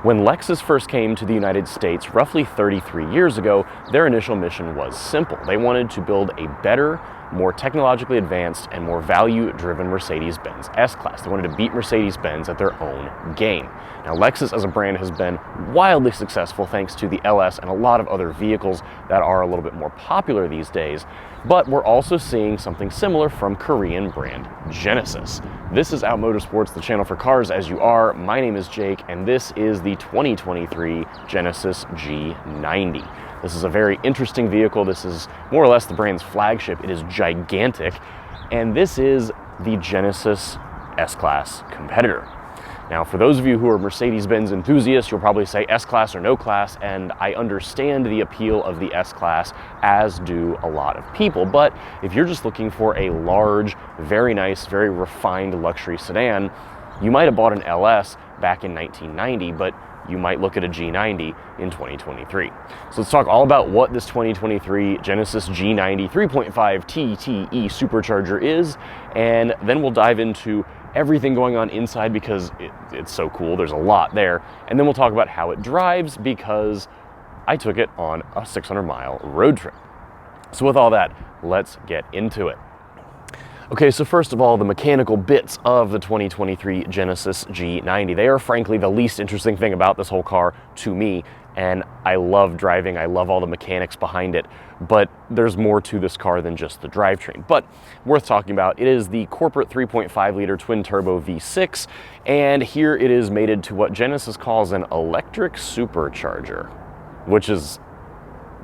When Lexus first came to the United States roughly 33 years ago, their initial mission was simple. They wanted to build a better, more technologically advanced, and more value-driven Mercedes-Benz S-Class. They wanted to beat Mercedes-Benz at their own game. Now, Lexus as a brand has been wildly successful thanks to the LS and a lot of other vehicles that are a little bit more popular these days, but we're also seeing something similar from Korean brand Genesis. This is Out Motorsports, the channel for cars as you are. My name is Jake, and this is the 2023 Genesis G90. This is a very interesting vehicle. This is more or less the brand's flagship. It is gigantic, and this is the Genesis S-Class competitor. Now, for those of you who are Mercedes-Benz enthusiasts, you'll probably say S-Class or no class, and I understand the appeal of the S-Class, as do a lot of people. But if you're just looking for a large, very nice, very refined luxury sedan, you might have bought an LS back in 1990, but you might look at a G90 in 2023. So let's talk all about what this 2023 Genesis G90 3.5 TT E-Supercharger is, and then we'll dive into everything going on inside because it's so cool. There's a lot there. And then we'll talk about how it drives because I took it on a 600-mile road trip. So with all that, let's get into it. Okay, so first of all, the mechanical bits of the 2023 Genesis G90. They are frankly the least interesting thing about this whole car to me, and I love driving, I love all the mechanics behind it, but there's more to this car than just the drivetrain. But worth talking about, it is the corporate 3.5-liter twin-turbo V6, and here it is mated to what Genesis calls an electric supercharger, which is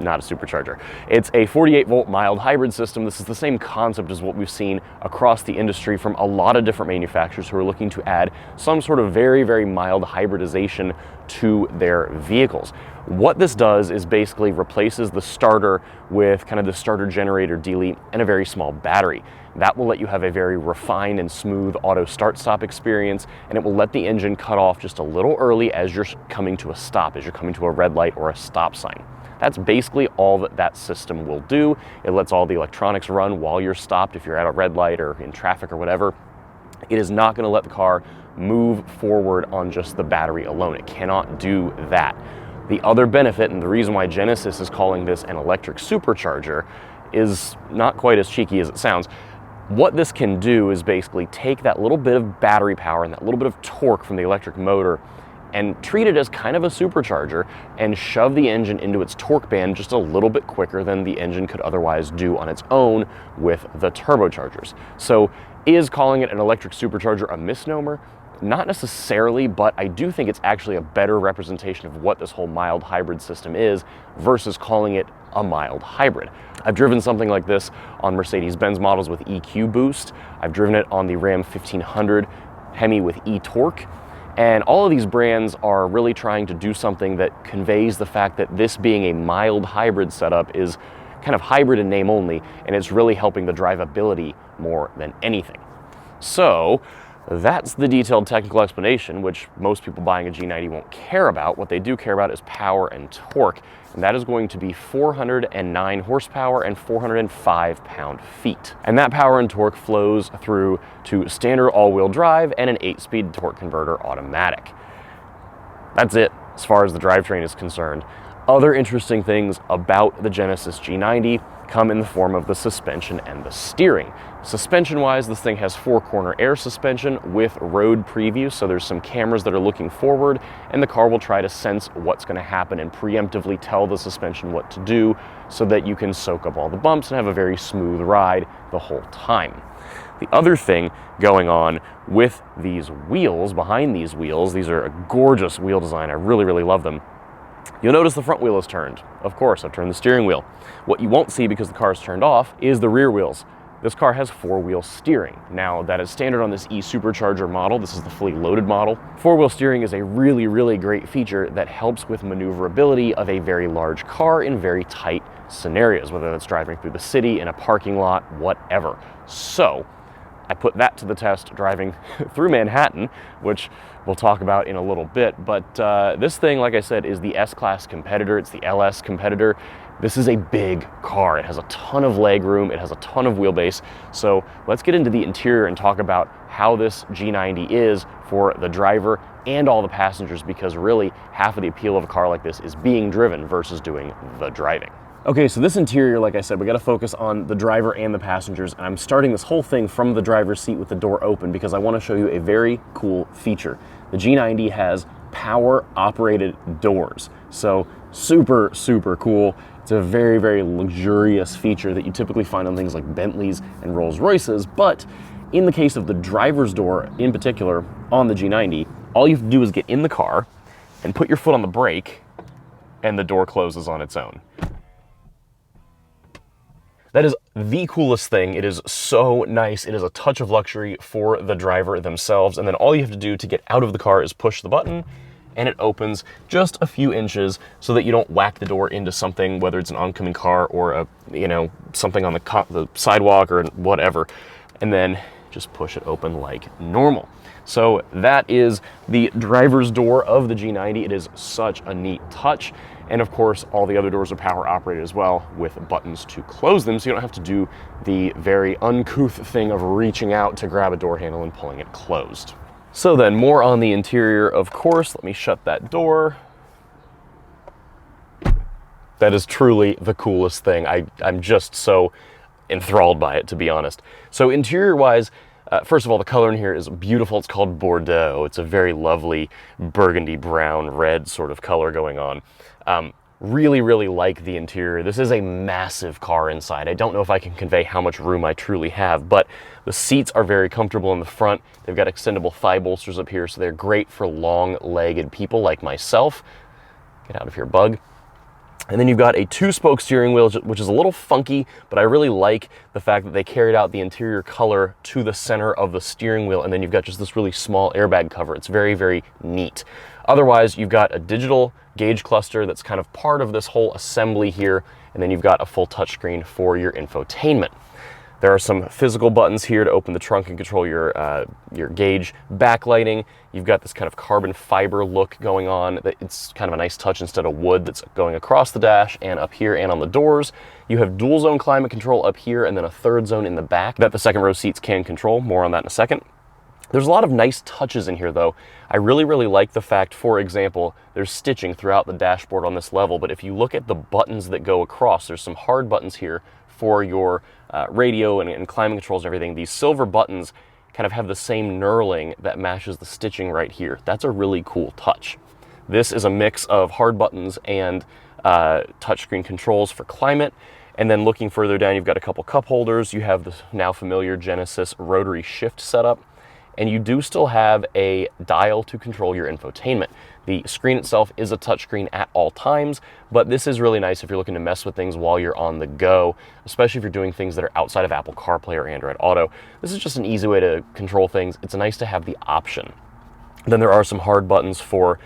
not a supercharger. It's a 48-volt mild hybrid system. This is the same concept as what we've seen across the industry from a lot of different manufacturers who are looking to add some sort of very, very mild hybridization to their vehicles. What this does is basically replaces the starter with kind of the starter generator dealie and a very small battery. That will let you have a very refined and smooth auto start-stop experience, and it will let the engine cut off just a little early as you're coming to a stop, as you're coming to a red light or a stop sign. That's basically all that that system will do. It lets all the electronics run while you're stopped if you're at a red light or in traffic or whatever. It is not going to let the car move forward on just the battery alone. It cannot do that. The other benefit, and the reason why Genesis is calling this an electric supercharger, is not quite as cheeky as it sounds. What this can do is basically take that little bit of battery power and that little bit of torque from the electric motor and treat it as kind of a supercharger and shove the engine into its torque band just a little bit quicker than the engine could otherwise do on its own with the turbochargers. So is calling it an electric supercharger a misnomer? Not necessarily, but I do think it's actually a better representation of what this whole mild hybrid system is versus calling it a mild hybrid. I've driven something like this on Mercedes-Benz models with EQ boost. I've driven it on the Ram 1500 Hemi with e-torque. And all of these brands are really trying to do something that conveys the fact that this being a mild hybrid setup is kind of hybrid in name only, and it's really helping the drivability more than anything. So that's the detailed technical explanation, which most people buying a G90 won't care about. What they do care about is power and torque, and that is going to be 409 horsepower and 405 pound-feet. And that power and torque flows through to standard all-wheel drive and an 8-speed torque converter automatic. That's it as far as the drivetrain is concerned. Other interesting things about the Genesis G90 come in the form of the suspension and the steering. Suspension-wise, this thing has 4-corner air suspension with road preview, so there's some cameras that are looking forward, and the car will try to sense what's going to happen and preemptively tell the suspension what to do so that you can soak up all the bumps and have a very smooth ride the whole time. The other thing going on with these wheels, behind these wheels, these are a gorgeous wheel design. I really, really love them. You'll notice the front wheel is turned. Of course, I've turned the steering wheel. What you won't see because the car is turned off is the rear wheels. This car has 4-wheel steering. Now, that is standard on this E-Supercharger model. This is the fully loaded model. 4-wheel steering is a really, really great feature that helps with maneuverability of a very large car in very tight scenarios, whether that's driving through the city, in a parking lot, whatever. So, I put that to the test driving through Manhattan, which we'll talk about in a little bit. But this thing, like I said, is the S-Class competitor. It's the LS competitor. This is a big car. It has a ton of leg room. It has a ton of wheelbase. So let's get into the interior and talk about how this G90 is for the driver and all the passengers, because really half of the appeal of a car like this is being driven versus doing the driving. Okay, so this interior, like I said, we got to focus on the driver and the passengers, and I'm starting this whole thing from the driver's seat with the door open because I want to show you a very cool feature. The G90 has power operated doors, so super, super cool. It's a very, very luxurious feature that you typically find on things like Bentleys and Rolls Royces, but in the case of the driver's door in particular on the G90, all you have to do is get in the car and put your foot on the brake and the door closes on its own. That is the coolest thing. It is so nice. It is a touch of luxury for the driver themselves. And then all you have to do to get out of the car is push the button and it opens just a few inches so that you don't whack the door into something, whether it's an oncoming car or something on the sidewalk or whatever. And then just push it open like normal. So that is the driver's door of the G90. It is such a neat touch. And of course, all the other doors are power operated as well with buttons to close them, so you don't have to do the very uncouth thing of reaching out to grab a door handle and pulling it closed. So then more on the interior, of course. Let me shut that door. That is truly the coolest thing. I'm just so enthralled by it, to be honest. So interior-wise, first of all, the color in here is beautiful. It's called Bordeaux. It's a very lovely burgundy, brown, red sort of color going on. Really, really like the interior. This is a massive car inside. I don't know if I can convey how much room I truly have, but the seats are very comfortable in the front. They've got extendable thigh bolsters up here, so they're great for long-legged people like myself. Get out of here, bug. And then you've got a 2-spoke steering wheel, which is a little funky, but I really like the fact that they carried out the interior color to the center of the steering wheel, and then you've got just this really small airbag cover. It's very, very neat. Otherwise, you've got a digital gauge cluster that's kind of part of this whole assembly here, and then you've got a full touchscreen for your infotainment. There are some physical buttons here to open the trunk and control your gauge backlighting. You've got this kind of carbon fiber look going on. It's kind of a nice touch instead of wood that's going across the dash and up here and on the doors. You have dual zone climate control up here and then a third zone in the back that the second row seats can control. More on that in a second. There's a lot of nice touches in here though. I really, really like the fact, for example, there's stitching throughout the dashboard on this level, but if you look at the buttons that go across, there's some hard buttons here for your radio and climate controls and everything. These silver buttons kind of have the same knurling that matches the stitching right here. That's a really cool touch. This is a mix of hard buttons and touchscreen controls for climate. And then looking further down, you've got a couple cup holders. You have the now familiar Genesis rotary shift setup. And you do still have a dial to control your infotainment. The screen itself is a touchscreen at all times, but this is really nice if you're looking to mess with things while you're on the go, especially if you're doing things that are outside of Apple CarPlay or Android Auto. This is just an easy way to control things. It's nice to have the option. Then there are some hard buttons for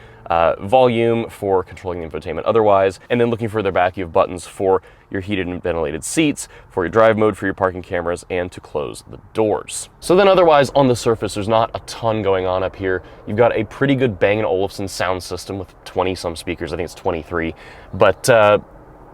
volume, for controlling the infotainment otherwise. And then looking further back, you have buttons for your heated and ventilated seats, for your drive mode, for your parking cameras, and to close the doors. So then otherwise on the surface, there's not a ton going on up here. You've got a pretty good Bang & Olufsen sound system with 20 some speakers. I think it's 23, but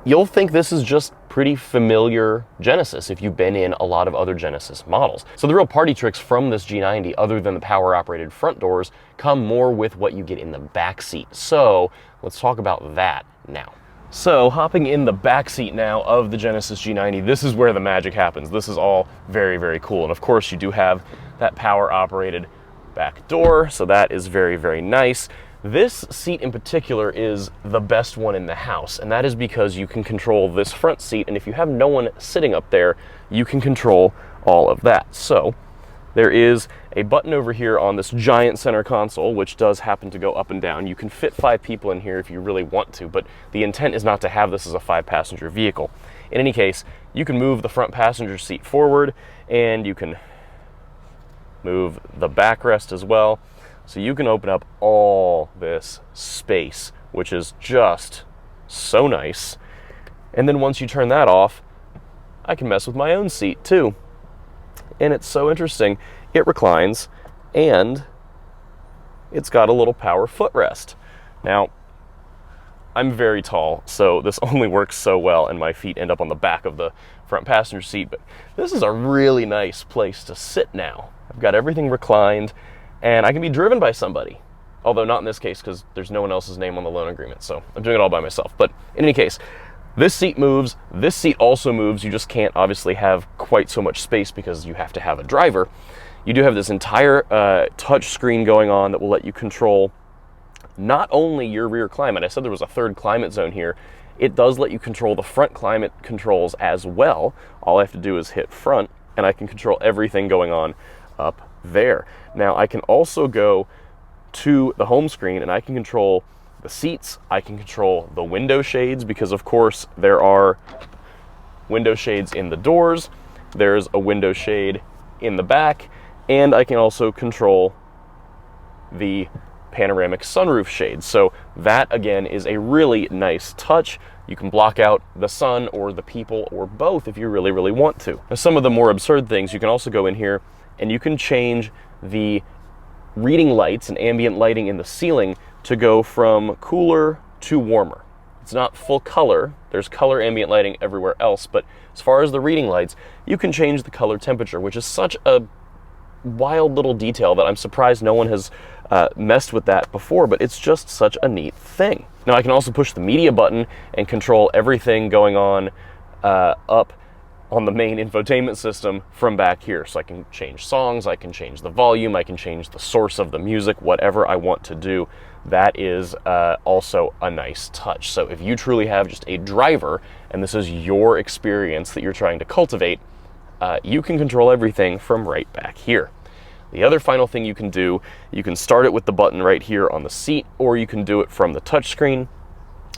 you'll think this is just pretty familiar Genesis if you've been in a lot of other Genesis models. So the real party tricks from this G90, other than the power operated front doors, come more with what you get in the back seat. So let's talk about that now. So hopping in the back seat now of the Genesis G90, this is where the magic happens. This is all very, very cool. And of course you do have that power operated back door. So that is very, very nice. This seat in particular is the best one in the house, and that is because you can control this front seat, and if you have no one sitting up there, you can control all of that. So there is a button over here on this giant center console, which does happen to go up and down. You can fit 5 people in here if you really want to, but the intent is not to have this as a 5-passenger vehicle. In any case, you can move the front passenger seat forward, and you can move the backrest as well. So you can open up all this space, which is just so nice. And then once you turn that off, I can mess with my own seat too. And it's so interesting. It reclines and it's got a little power footrest. Now, I'm very tall, so this only works so well, and my feet end up on the back of the front passenger seat, but this is a really nice place to sit now. I've got everything reclined, and I can be driven by somebody. Although not in this case, because there's no one else's name on the loan agreement, so I'm doing it all by myself. But in any case, this seat moves, this seat also moves. You just can't obviously have quite so much space because you have to have a driver. You do have this entire touch screen going on that will let you control not only your rear climate. I said there was a third climate zone here. It does let you control the front climate controls as well. All I have to do is hit front, and I can control everything going on up there. Now, I can also go to the home screen, and I can control the seats. I can control the window shades, because of course there are window shades in the doors. There's a window shade in the back, and I can also control the panoramic sunroof shades. So that again is a really nice touch. You can block out the sun or the people or both if you really, really want to. Now, some of the more absurd things, you can also go in here and you can change the reading lights and ambient lighting in the ceiling to go from cooler to warmer. It's not full color. There's color ambient lighting everywhere else, but as far as the reading lights, you can change the color temperature, which is such a wild little detail that I'm surprised no one has messed with that before, but it's just such a neat thing. Now, I can also push the media button and control everything going on up on the main infotainment system from back here. So I can change songs, I can change the volume, I can change the source of the music, whatever I want to do. That is also a nice touch. So if you truly have just a driver and this is your experience that you're trying to cultivate, you can control everything from right back here. The other final thing you can do, you can start it with the button right here on the seat, or you can do it from the touchscreen.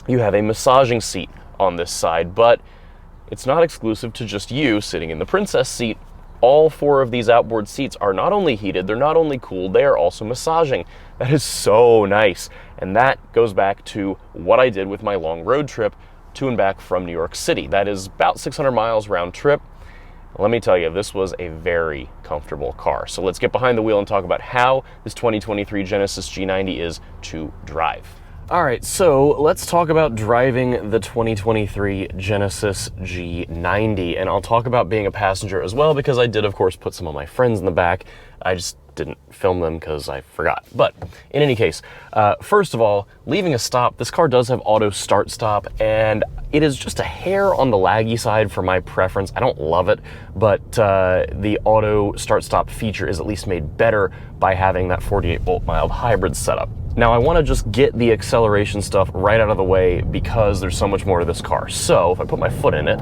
You have a massaging seat on this side, but it's not exclusive to just you sitting in the princess seat. All 4 of these outboard seats are not only heated, they're not only cooled, they are also massaging. That is so nice. And that goes back to what I did with my long road trip to and back from New York City. That is about 600 miles round trip. Let me tell you, this was a very comfortable car. So let's get behind the wheel and talk about how this 2023 Genesis G90 is to drive. All right, so let's talk about driving the 2023 Genesis G90, and I'll talk about being a passenger as well, because I did, of course, put some of my friends in the back. I just didn't film them because I forgot. But in any case, first of all, leaving a stop, this car does have auto start-stop, and it is just a hair on the laggy side for my preference. I don't love it, but the auto start-stop feature is at least made better by having that 48-volt mild hybrid setup. Now, I want to just get the acceleration stuff right out of the way because there's so much more to this car. So if I put my foot in it,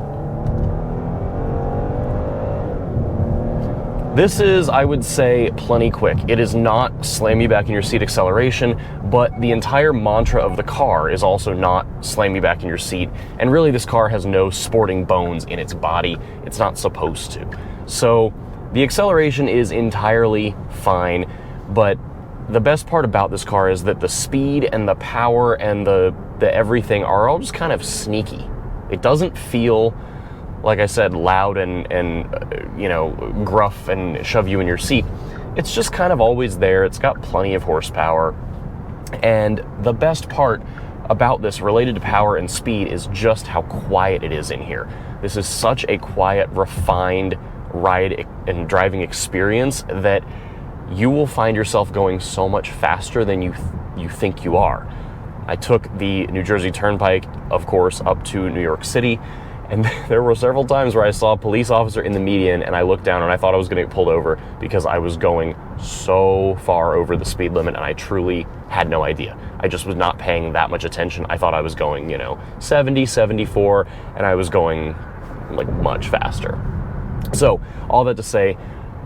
this is, I would say, plenty quick. It is not slam you back in your seat acceleration, but the entire mantra of the car is also not slam you back in your seat. And really, this car has no sporting bones in its body. It's not supposed to. So the acceleration is entirely fine, but the best part about this car is that the speed and the power and the everything are all just kind of sneaky. It doesn't feel, like I said, loud and you know, gruff and shove you in your seat. It's just kind of always there. It's got plenty of horsepower. And the best part about this related to power and speed is just how quiet it is in here. This is such a quiet, refined ride and driving experience that you will find yourself going so much faster than you think you are. I took the New Jersey Turnpike, of course, up to New York City, and there were several times where I saw a police officer in the median and I looked down and I thought I was going to get pulled over because I was going so far over the speed limit, and I truly had no idea. I just was not paying that much attention. I thought I was going, 70, 74, and I was going like much faster. So all that to say,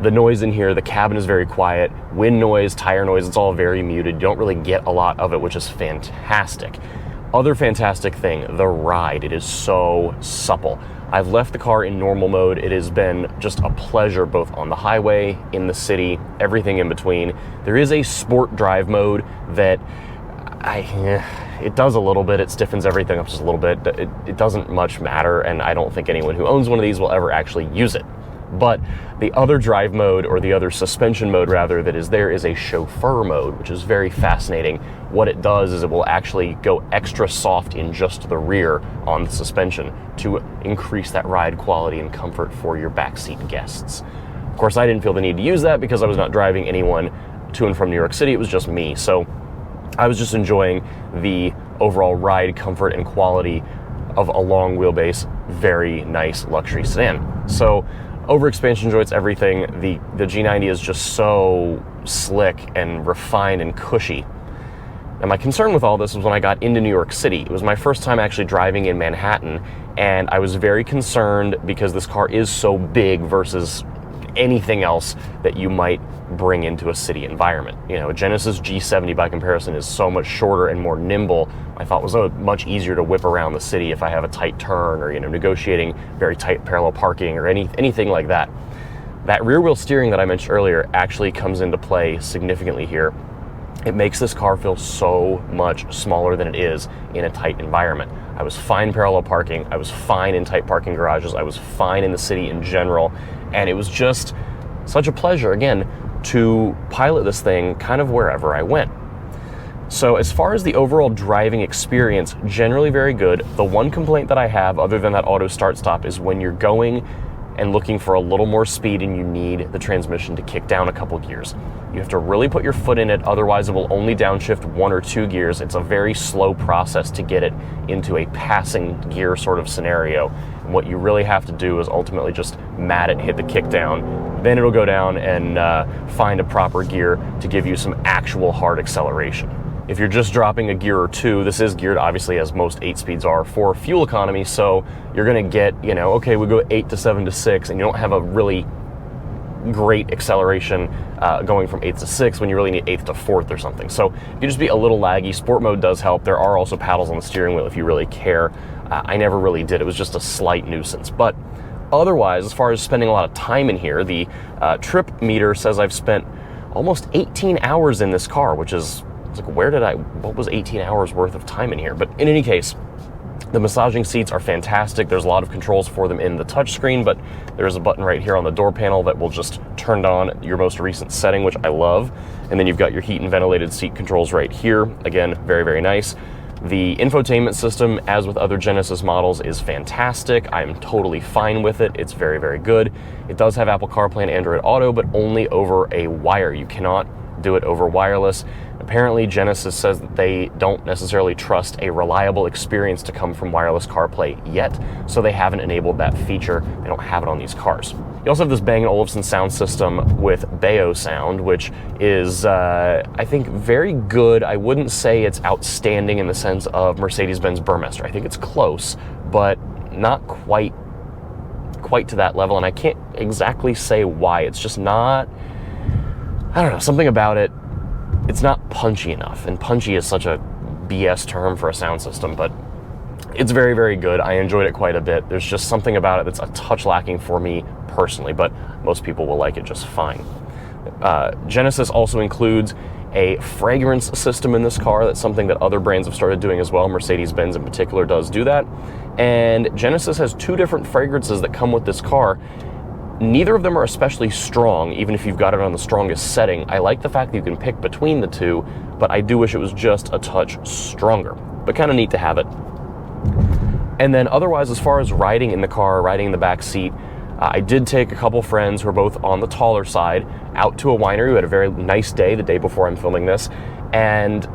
the noise in here, the cabin is very quiet, wind noise, tire noise, it's all very muted. You don't really get a lot of it, which is fantastic. Other fantastic thing, the ride. It is so supple. I've left the car in normal mode. It has been just a pleasure both on the highway, in the city, everything in between. There is a sport drive mode that it does a little bit. It stiffens everything up just a little bit. It doesn't much matter, and I don't think anyone who owns one of these will ever actually use it. But the other drive mode, or the other suspension mode rather, that is there is a chauffeur mode, which is very fascinating. What it does is it will actually go extra soft in just the rear on the suspension to increase that ride quality and comfort for your backseat guests. Of course, I didn't feel the need to use that because I was not driving anyone to and from New York City. It was just me. So I was just enjoying the overall ride comfort and quality of a long wheelbase, very nice luxury sedan. So over expansion joints, everything, the G90 is just so slick and refined and cushy. And my concern with all this was when I got into New York City. It was my first time actually driving in Manhattan, and I was very concerned because this car is so big versus anything else that you might bring into a city environment. You know, a Genesis G90 by comparison is so much shorter and more nimble. I thought it was much easier to whip around the city if I have a tight turn, or, you know, negotiating very tight parallel parking or anything like that. That rear wheel steering that I mentioned earlier actually comes into play significantly here. It makes this car feel so much smaller than it is in a tight environment. I was fine parallel parking, I was fine in tight parking garages, I was fine in the city in general, and it was just such a pleasure, again, to pilot this thing kind of wherever I went. So as far as the overall driving experience, generally very good. The one complaint that I have, other than that auto start stop, is when you're going and looking for a little more speed and you need the transmission to kick down a couple gears. You have to really put your foot in it, otherwise it will only downshift 1 or 2 gears. It's a very slow process to get it into a passing gear sort of scenario. And what you really have to do is ultimately just mat it, hit the kick down, then it'll go down and find a proper gear to give you some actual hard acceleration. If you're just dropping a gear or 2, this is geared obviously, as most 8-speeds are, for fuel economy, so you're gonna get, you know, okay, we go 8 to 7 to 6, and you don't have a really great acceleration going from 8th to 6th when you really need 8th to 4th or something. So you can just be a little laggy. Sport mode does help. There are also paddles on the steering wheel if you really care. I never really did. It was just a slight nuisance. But otherwise, as far as spending a lot of time in here, the trip meter says I've spent almost 18 hours in this car, which is, it's like, what was 18 hours worth of time in here? But in any case, the massaging seats are fantastic. There's a lot of controls for them in the touchscreen, but there's a button right here on the door panel that will just turn on your most recent setting, which I love. And then you've got your heat and ventilated seat controls right here. Again, very, very nice. The infotainment system, as with other Genesis models, is fantastic. I'm totally fine with it. It's very, very good. It does have Apple CarPlay and Android Auto, but only over a wire. You cannot do it over wireless. Apparently, Genesis says that they don't necessarily trust a reliable experience to come from wireless CarPlay yet, so they haven't enabled that feature. They don't have it on these cars. You also have this Bang & Olufsen sound system with Bayo sound, which is, I think, very good. I wouldn't say it's outstanding in the sense of Mercedes-Benz Burmester. I think it's close, but not quite to that level, and I can't exactly say why. It's just not, I don't know, something about it. It's not punchy enough, and punchy is such a BS term for a sound system, but it's very, very good. I enjoyed it quite a bit. There's just something about it that's a touch lacking for me personally, but most people will like it just fine. Genesis also includes a fragrance system in this car. That's something that other brands have started doing as well. Mercedes-Benz in particular does do that. And Genesis has 2 different fragrances that come with this car. Neither of them are especially strong, even if you've got it on the strongest setting. I like the fact that you can pick between the 2, but I do wish it was just a touch stronger. But kind of neat to have it. And then otherwise, as far as riding in the car, riding in the back seat, I did take a couple friends who are both on the taller side out to a winery. We had a very nice day the day before I'm filming this, and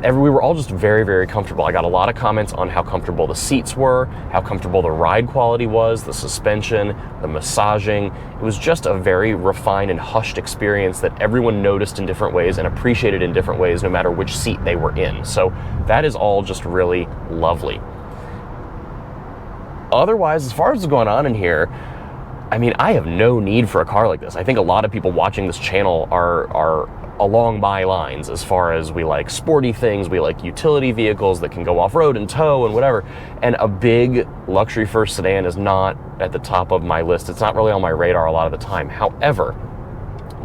we were all just very, very comfortable. I got a lot of comments on how comfortable the seats were, how comfortable the ride quality was, the suspension, the massaging. It was just a very refined and hushed experience that everyone noticed in different ways and appreciated in different ways, no matter which seat they were in. So that is all just really lovely. Otherwise, as far as what's going on in here, I mean, I have no need for a car like this. I think a lot of people watching this channel are along my lines as far as we like sporty things, we like utility vehicles that can go off-road and tow and whatever. And a big luxury first sedan is not at the top of my list. It's not really on my radar a lot of the time. However,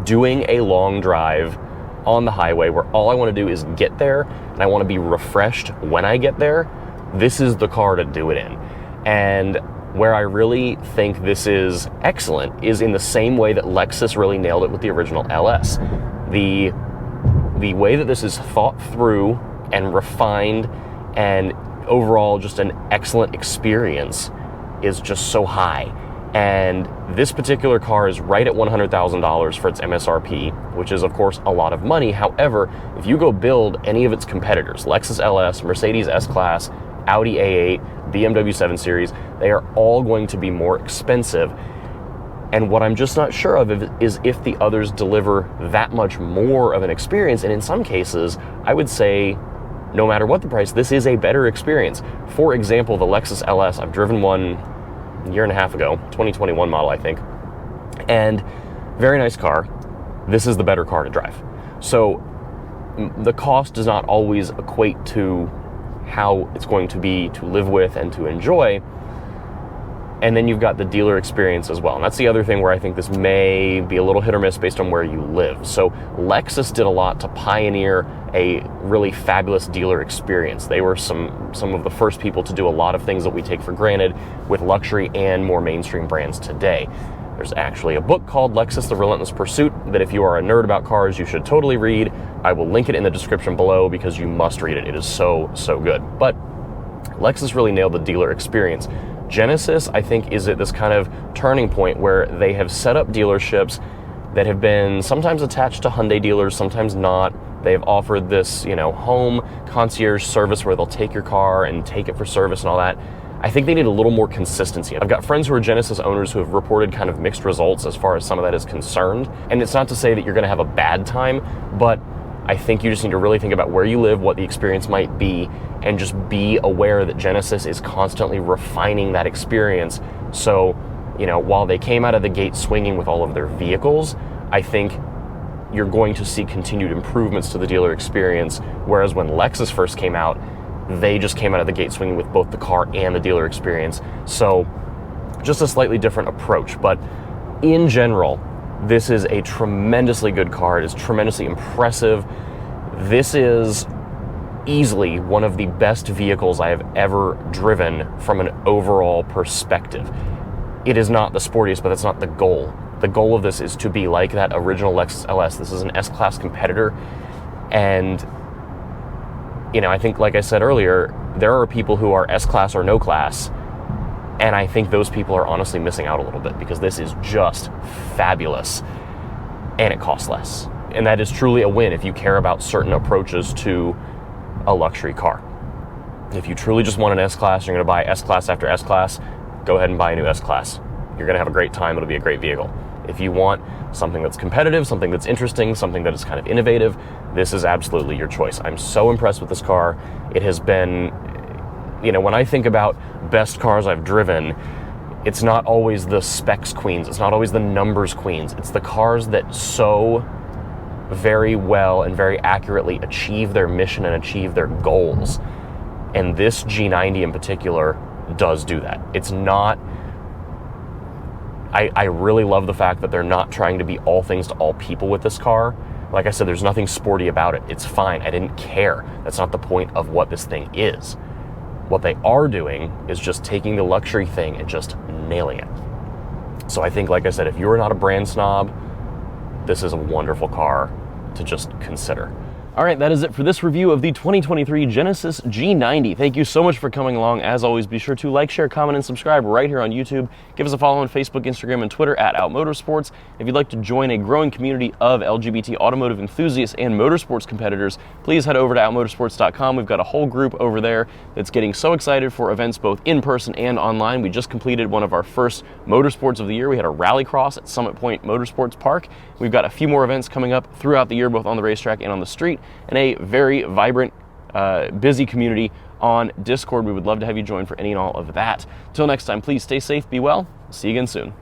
doing a long drive on the highway where all I want to do is get there and I want to be refreshed when I get there, this is the car to do it in. And Where I really think this is excellent is in the same way that Lexus really nailed it with the original LS. The way that this is thought through and refined and overall just an excellent experience is just so high. And this particular car is right at $100,000 for its MSRP, which is of course a lot of money. However, if you go build any of its competitors, Lexus LS, Mercedes S-Class, Audi A8, BMW 7 Series, they are all going to be more expensive. And what I'm just not sure of is if the others deliver that much more of an experience. And in some cases, I would say, no matter what the price, this is a better experience. For example, the Lexus LS, I've driven one a year and a half ago, 2021 model, I think. And very nice car. This is the better car to drive. So the cost does not always equate to how it's going to be to live with and to enjoy. And then you've got the dealer experience as well. And that's the other thing where I think this may be a little hit or miss based on where you live. So Lexus did a lot to pioneer a really fabulous dealer experience. They were some of the first people to do a lot of things that we take for granted with luxury and more mainstream brands today. There's actually a book called Lexus: The Relentless Pursuit that if you are a nerd about cars, you should totally read. I will link it in the description below because you must read it. It is so good. But Lexus really nailed the dealer experience. Genesis, I think, is at this kind of turning point where they have set up dealerships that have been sometimes attached to Hyundai dealers, sometimes not. They've offered this, home concierge service where they'll take your car and take it for service and all that. I think they need a little more consistency. I've got friends who are Genesis owners who have reported kind of mixed results as far as some of that is concerned. And it's not to say that you're gonna have a bad time, but I think you just need to really think about where you live, what the experience might be, and just be aware that Genesis is constantly refining that experience. So, while they came out of the gate swinging with all of their vehicles, I think you're going to see continued improvements to the dealer experience. Whereas when Lexus first came out, they just came out of the gate swinging with both the car and the dealer experience. So just a slightly different approach. But in general, this is a tremendously good car. It is tremendously impressive. This is easily one of the best vehicles I have ever driven from an overall perspective. It is not the sportiest, but that's not the goal. The goal of this is to be like that original Lexus LS. This is an S-Class competitor. And, I think, like I said earlier, there are people who are S-Class or no class. And I think those people are honestly missing out a little bit because this is just fabulous and it costs less. And that is truly a win if you care about certain approaches to a luxury car. If you truly just want an S-Class, you're gonna buy S-Class after S-Class, go ahead and buy a new S-Class. You're gonna have a great time, it'll be a great vehicle. If you want something that's competitive, something that's interesting, something that is kind of innovative, this is absolutely your choice. I'm so impressed with this car. It has been, when I think about best cars I've driven, it's not always the specs queens, it's not always the numbers queens, it's the cars that so very well and very accurately achieve their mission and achieve their goals. And this G90 in particular does do that. It's not, I really love the fact that they're not trying to be all things to all people with this car. Like I said, there's nothing sporty about it. It's fine. I didn't care. That's not the point of what this thing is. What they are doing is just taking the luxury thing and just nailing it. So I think, like I said, if you're not a brand snob, this is a wonderful car to just consider. All right, that is it for this review of the 2023 Genesis G90. Thank you so much for coming along. As always, be sure to like, share, comment, and subscribe right here on YouTube. Give us a follow on Facebook, Instagram, and Twitter at Out Motorsports. If you'd like to join a growing community of LGBT automotive enthusiasts and motorsports competitors, please head over to outmotorsports.com. We've got a whole group over there that's getting so excited for events both in person and online. We just completed one of our first motorsports of the year. We had a rallycross at Summit Point Motorsports Park. We've got a few more events coming up throughout the year, both on the racetrack and on the street, and a very vibrant, busy community on Discord. We would love to have you join for any and all of that. Till next time, please stay safe, be well. See you again soon.